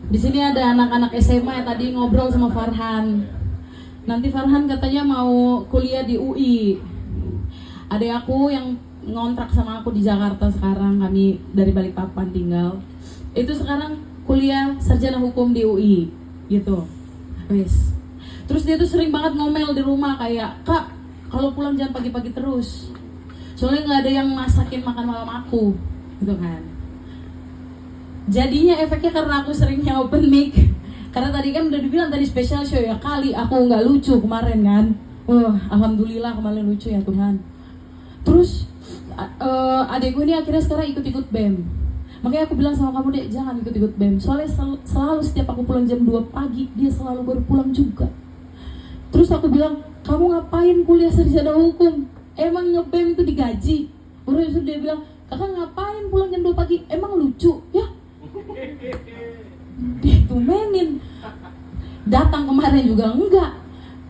Di sini ada anak-anak SMA yang tadi ngobrol sama Farhan. Nanti Farhan katanya mau kuliah di UI. Ada aku yang ngontrak sama aku di Jakarta sekarang, kami dari Balikpapan tinggal. Itu sekarang kuliah sarjana hukum di UI gitu. Wes. Terus dia tuh sering banget ngomel di rumah kayak, "Kak, kalau pulang jangan pagi-pagi terus. Soalnya nggak ada yang masakin makan malam aku." Gitu kan. Jadinya efeknya karena aku seringnya open mic. Karena tadi kan udah dibilang tadi special show ya, kali aku nggak lucu kemarin kan. Alhamdulillah kemarin lucu ya Tuhan. Terus adekku ini akhirnya sekarang ikut-ikut BEM. Makanya aku bilang sama kamu, Dek, jangan ikut-ikut BEM. Soalnya selalu setiap aku pulang jam 2 pagi, dia selalu baru pulang juga. Terus aku bilang, kamu ngapain kuliah sarjana hukum? Emang nge-BEM itu digaji? Baru itu dia bilang, kakak ngapain pulang jam 2 pagi? Emang lucu? Ya, ditumenin. Datang kemarin juga enggak.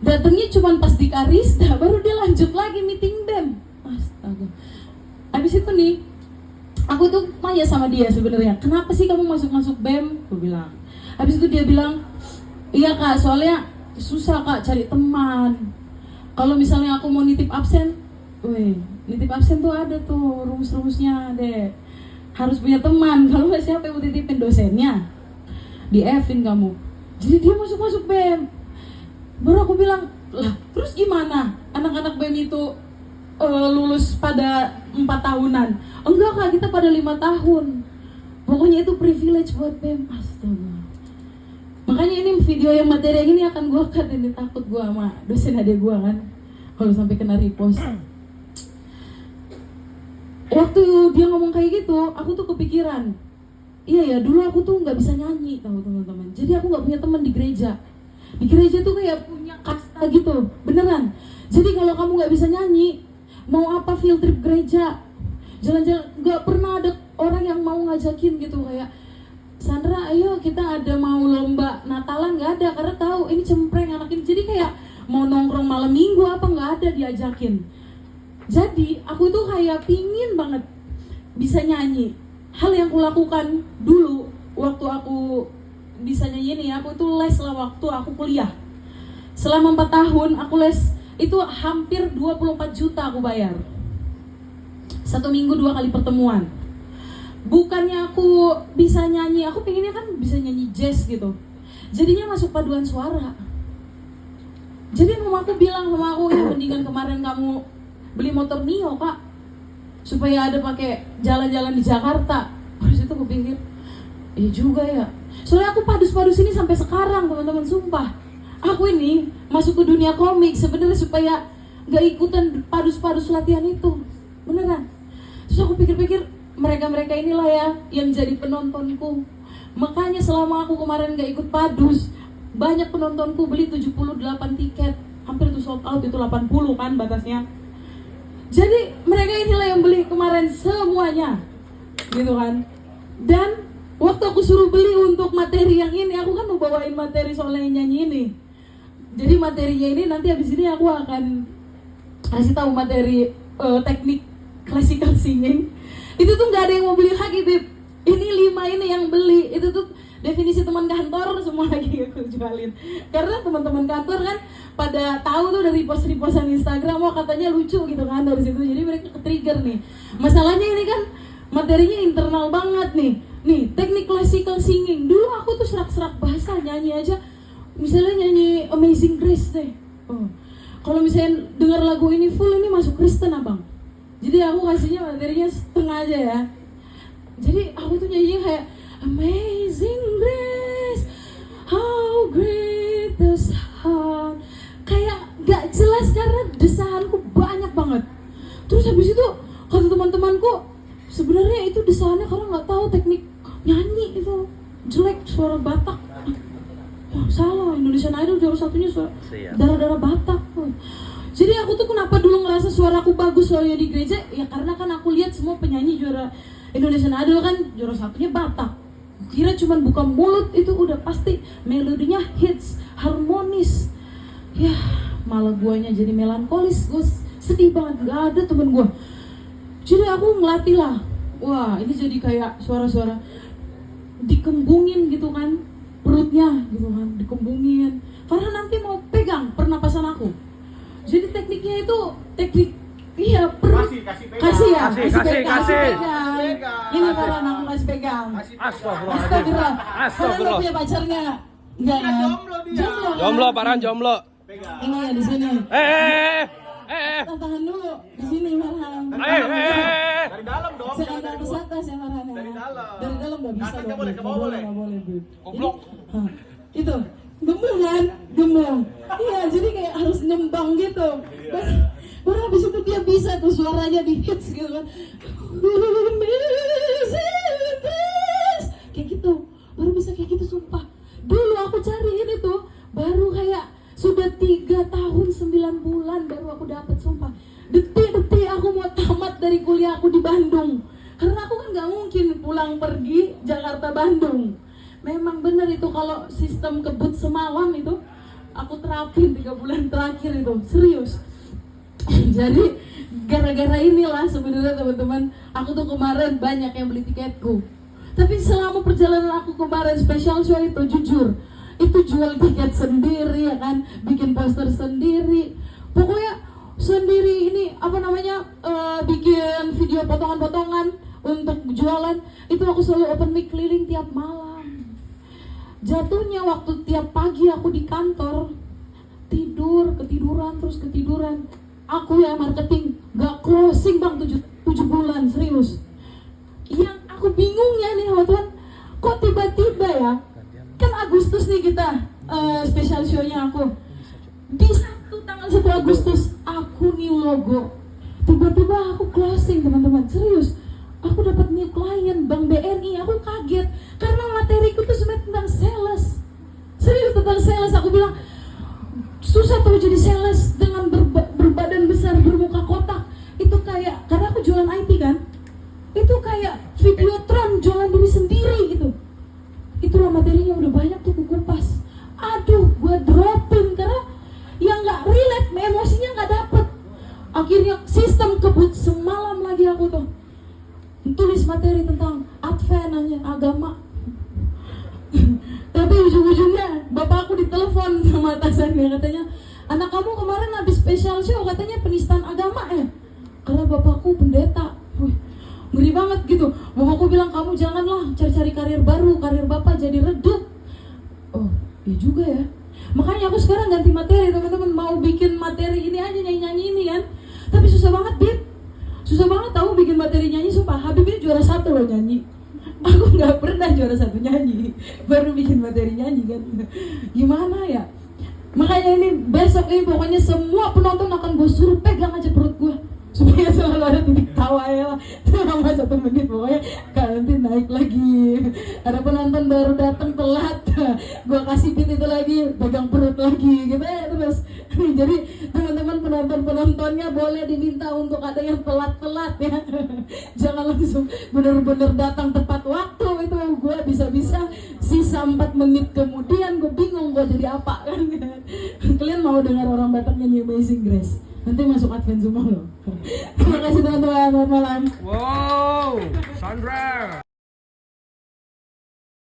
Datangnya cuma pas di Karisda, baru dia lanjut lagi meeting BEM. Astaga. Habis itu nih, aku tuh tanya sama dia sebenarnya, kenapa sih kamu masuk BEM? Aku bilang. Habis itu dia bilang, iya kak, soalnya susah kak cari teman. Kalau misalnya aku mau nitip absen, nitip absen tuh ada tuh rumus-rumusnya deh. Harus punya teman, kalau nggak siapa yang mau titipin dosennya? Di F-in kamu. Jadi dia masuk BEM. Baru aku bilang, lah terus gimana? Anak-anak BEM itu lulus pada 4 tahunan. Enggak kak, kita pada 5 tahun. Pokoknya itu privilege buat BEM. Astaga. Makanya ini video yang materi yang ini akan gue cut, ini takut gue sama dosen adik gue kan kalau sampai kena repost. Waktu dia ngomong kayak gitu, aku tuh kepikiran, iya ya, dulu aku tuh nggak bisa nyanyi, tahu teman-teman. Jadi aku nggak punya teman di gereja. Di gereja tuh kayak punya kasta gitu, beneran. Jadi kalau kamu nggak bisa nyanyi, mau apa field trip gereja, jalan-jalan, nggak pernah ada orang yang mau ngajakin gitu kayak, Sandra, ayo kita ada mau lomba Natalan, nggak ada, karena tahu ini cempreng anak ini. Jadi kayak mau nongkrong malam minggu apa nggak ada diajakin. Jadi aku tuh kayak pingin banget bisa nyanyi. Hal yang kulakukan dulu waktu aku bisa nyanyi ini, aku tuh les lah waktu aku kuliah. Selama 4 tahun aku les, itu hampir 24 juta aku bayar. 1 minggu 2 kali pertemuan. Bukannya aku bisa nyanyi, aku pengennya kan bisa nyanyi jazz gitu. Jadinya masuk paduan suara. Jadi mama aku bilang sama aku, ya mendingan kemarin kamu beli motor Mio kak, supaya ada pakai jalan-jalan di Jakarta. Terus itu aku pikir, iya juga ya. Soalnya aku padus-padus ini sampai sekarang teman-teman, sumpah. Aku ini masuk ke dunia komik sebenarnya supaya gak ikutan padus-padus latihan itu, beneran. Terus aku pikir-pikir, mereka-mereka inilah ya yang jadi penontonku. Makanya selama aku kemarin gak ikut padus, banyak penontonku beli 78 tiket. Hampir tuh sold out, itu 80 kan batasnya. Jadi mereka inilah yang beli kemarin semuanya, gitu kan. Dan waktu aku suruh beli untuk materi yang ini, aku kan mau bawain materi soalnya nyanyi ini. Jadi materinya ini nanti habis ini aku akan kasih tahu materi teknik classical singing. Itu tuh nggak ada yang mau beli lagi, Bib. Ini 5 ini yang beli. Itu tuh definisi teman kantor semua lagi aku jualin. Karena teman-teman kantor kan pada tahu tuh dari post-postan Instagram, oh katanya lucu gitu kan dari situ. Jadi mereka ke-trigger nih. Masalahnya ini kan materinya internal banget nih. Nih, teknik classical singing. Dulu aku tuh serak-serak bahasa, nyanyi aja. Misalnya nyanyi Amazing Grace deh. Kalau misalnya dengar lagu ini full, ini masuk Kristen abang. Jadi aku kasihnya materinya setengah aja ya. Jadi aku tuh nyanyinya kayak Amazing Grace, how great the sound. Kayak gak jelas karena desahanku banyak banget. Terus habis itu kata teman-temanku, sebenarnya itu desahannya karena gak tahu teknik nyanyi itu jelek, suara Batak. Oh, salah, Indonesian Idol juara satunya suara darah-darah Batak. Jadi aku tuh kenapa dulu ngerasa suaraku bagus soalnya di gereja, ya karena kan aku lihat semua penyanyi juara Indonesian Idol kan juara satunya Batak. Kira cuman buka mulut itu udah pasti melodinya hits, harmonis. Ya malah guanya jadi melankolis, gue sedih banget, gak ada temen gue. Jadi aku ngelatih lah, wah ini jadi kayak suara-suara dikembungin gitu kan. perutnya gitu kan, dikembungin. Farhan nanti mau pegang pernapasan aku. Jadi tekniknya itu teknik iya kasih ya, pegang. Ini Farhan aku kasih pegang. Astagfirullah. Farhan punya pacarnya? Enggak kan? Jomblo, Farhan jomblo. Ini ya di sini. Tantangan dulu di sini Farhan. Dari dalam dong. Jangan dari atas ya Farhan. Dari dalam. Dari dalam nggak bisa dong. Boleh, Nggak boleh. Goblok. Itu gemuk kan? Gemuk. Iya, jadi kayak harus nembang gitu. Baru habis itu dia bisa tuh suaranya di hits gitu kan. Kayak gitu. Baru bisa kayak gitu sumpah. Dulu aku cari ini tuh baru kayak sudah 3 tahun 9 bulan baru aku dapat sumpah. Detik-detik aku mau tamat dari kuliah aku di Bandung. Karena aku kan nggak mungkin pulang pergi Jakarta Bandung. Memang benar itu kalau sistem kebut semalam itu aku terapin 3 bulan terakhir itu serius. Jadi gara-gara inilah sebenarnya teman-teman aku tuh kemarin banyak yang beli tiketku. Tapi selama perjalanan aku kemarin special show itu jujur itu jual tiket sendiri ya kan, bikin poster sendiri, pokoknya sendiri ini apa namanya bikin video potongan-potongan untuk jualan itu aku selalu open mic keliling tiap malam. Jatuhnya waktu tiap pagi aku di kantor ketiduran. Aku ya marketing gak closing bang 7 bulan serius. Yang aku bingungnya nih teman-teman, kok tiba-tiba ya kan Agustus nih kita special show-nya aku di tanggal 1 Agustus aku new logo, tiba-tiba aku closing teman-teman serius. Aku dapat new client Bank BNI, aku kaget karena materiku tuh sebenarnya tentang sales, serius tentang sales. Aku bilang susah tuh jadi sales dengan berbadan besar bermuka kotak. Itu kayak karena aku jualan IT kan, itu kayak Videotron jualan diri sendiri gitu. Itulah materinya udah banyak tuh kupas. Aduh, gua dropin karena yang nggak relate, emosinya nggak dapet. Akhirnya sistem kebut semalam lagi aku tuh tulis materi tentang Advent aja, agama. Tapi ujung-ujungnya bapak aku ditelepon sama atasannya, katanya anak kamu kemarin habis special show katanya penistaan agama ya. Karena bapakku pendeta. Wih, ngeri banget gitu. Bapakku bilang kamu janganlah cari-cari karir baru, karir bapak jadi redup. Oh iya juga ya. Makanya aku sekarang ganti materi teman-teman, mau bikin materi ini aja nyanyi-nyanyi ini kan. Tapi susah banget Bib, susah banget tahu bikin materi nyanyi. Sumpah Habib ini juara 1 loh nyanyi. Aku nggak pernah juara 1 nyanyi, baru bikin materi nyanyi kan. Gimana ya? Makanya ini besok ini pokoknya semua penonton akan gue suruh pegang aja perut gue supaya selalu ada titik tawa ya lah. Selama 1 menit pokoknya nanti naik lagi. Ada penonton baru datang telat, gue kasih beat itu lagi, pegang perut lagi gitu ya terus. Jadi teman-teman penontonnya boleh diminta untuk ada yang telat-telat ya. Jangan langsung bener-bener datang tepat waktu, itu gue bisa-bisa sisa 4 menit kemudian gue bingung gue jadi apa kan. Kalian mau dengar orang Batak nyanyi Amazing Grace? Nanti masuk Advent semua loh. Terima kasih teman-teman, selamat malam. Wow, Sandra.